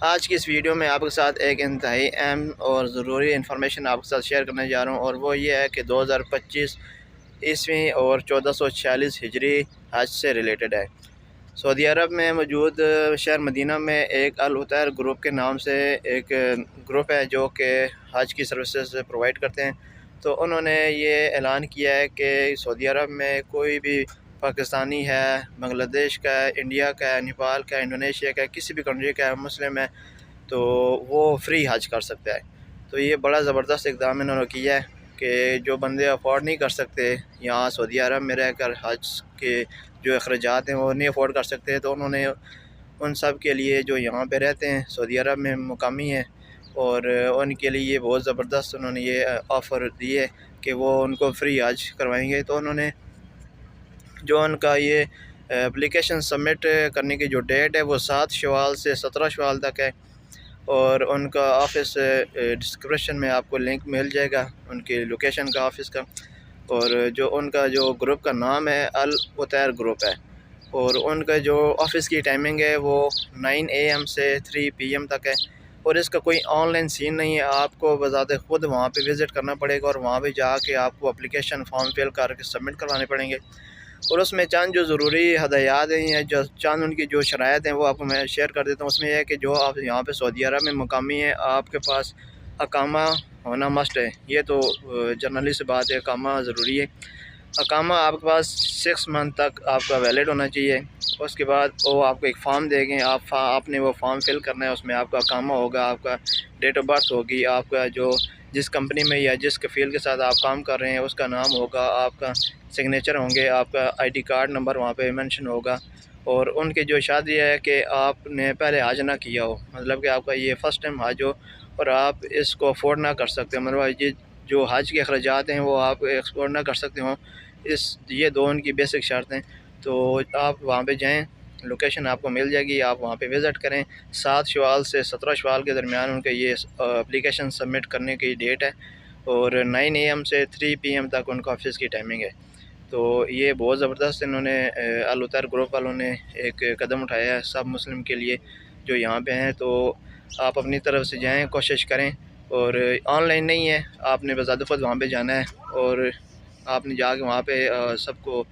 آج کی اس ویڈیو میں آپ کے ساتھ ایک انتہائی اہم اور ضروری انفارمیشن آپ کے ساتھ شیئر کرنے جا رہا ہوں، اور وہ یہ ہے کہ 2025 عیسوی اور 1446 ہجری حج سے ریلیٹڈ ہے۔ سعودی عرب میں موجود شہر مدینہ میں ایک العطیر گروپ کے نام سے ایک گروپ ہے جو کہ حج کی سروسز پرووائڈ کرتے ہیں۔ تو انہوں نے یہ اعلان کیا ہے کہ سعودی عرب میں کوئی بھی پاکستانی ہے، بنگلہ دیش کا ہے، انڈیا کا ہے، نیپال کا ہے، انڈونیشیا کا ہے، کسی بھی کنٹری کا ہے، مسلم ہے، تو وہ فری حج کر سکتا ہے۔ تو یہ بڑا زبردست اقدام انہوں نے کیا ہے کہ جو بندے افورڈ نہیں کر سکتے یہاں سعودی عرب میں رہ کر حج کے جو اخراجات ہیں وہ نہیں افورڈ کر سکتے، تو انہوں نے ان سب کے لیے جو یہاں پہ رہتے ہیں سعودی عرب میں مقامی ہیں، اور ان کے لیے یہ بہت زبردست انہوں نے یہ آفر دی ہے کہ وہ ان کو فری حج کروائیں گے۔ تو انہوں نے جو ان کا یہ اپلیکیشن سبمٹ کرنے کی جو ڈیٹ ہے وہ 7 شوال سے 17 شوال تک ہے، اور ان کا آفس ڈسکرپشن میں آپ کو لنک مل جائے گا ان کی لوکیشن کا، آفس کا، اور جو ان کا جو گروپ کا نام ہے العطیر گروپ ہے، اور ان کا جو آفس کی ٹائمنگ ہے وہ 9 AM سے 3 PM تک ہے، اور اس کا کوئی آن لائن سین نہیں ہے، آپ کو بذات خود وہاں پہ وزٹ کرنا پڑے گا، اور وہاں پہ جا کے آپ کو اپلیکیشن فارم فل کر کے سبمٹ کروانے پڑیں گے، اور اس میں چند جو ضروری ہدایات ہیں جو چند ان کی جو شرائط ہیں وہ آپ کو میں شیئر کر دیتا ہوں۔ اس میں یہ ہے کہ جو آپ یہاں پہ سعودی عرب میں مقامی ہیں آپ کے پاس اقامہ ہونا مسٹ ہے، یہ تو جنرلی سے بات ہے، اقامہ ضروری ہے۔ اقامہ آپ کے پاس 6 منتھ تک آپ کا ویلڈ ہونا چاہیے۔ اس کے بعد وہ آپ کو ایک فارم دے گے، آپ نے وہ فارم فل کرنا ہے، اس میں آپ کا اقامہ ہوگا، آپ کا ڈیٹ آف برتھ ہوگی، آپ کا جو جس کمپنی میں یا جس کفیل کے ساتھ آپ کام کر رہے ہیں اس کا نام ہوگا، آپ کا سگنیچر ہوں گے، آپ کا ID کارڈ نمبر وہاں پہ مینشن ہوگا، اور ان کی جو شرط یہ ہے کہ آپ نے پہلے حج نہ کیا ہو، مطلب کہ آپ کا یہ فرسٹ ٹائم حج ہو اور آپ اس کو افورڈ نہ کر سکتے، مطلب یہ جو حج کے اخراجات ہیں وہ آپ ایکسپورٹ نہ کر سکتے ہوں، یہ دو ان کی بیسک شرط ہیں۔ تو آپ وہاں پہ جائیں، لوکیشن آپ کو مل جائے گی، آپ وہاں پہ وزٹ کریں۔ 7 شوال سے 17 شوال کے درمیان ان کا یہ اپلیکیشن سبمٹ کرنے کی ڈیٹ ہے، اور 9 AM سے 3 PM تک ان کا آفس کی ٹائمنگ ہے۔ تو یہ بہت زبردست انہوں نے العطیر گروپ والوں نے ایک قدم اٹھایا ہے سب مسلم کے لیے جو یہاں پہ ہیں۔ تو آپ اپنی طرف سے جائیں، کوشش کریں، اور آن لائن نہیں ہے، آپ نے بذات خود وہاں پہ جانا ہے، اور آپ نے جا کے وہاں پہ سب کو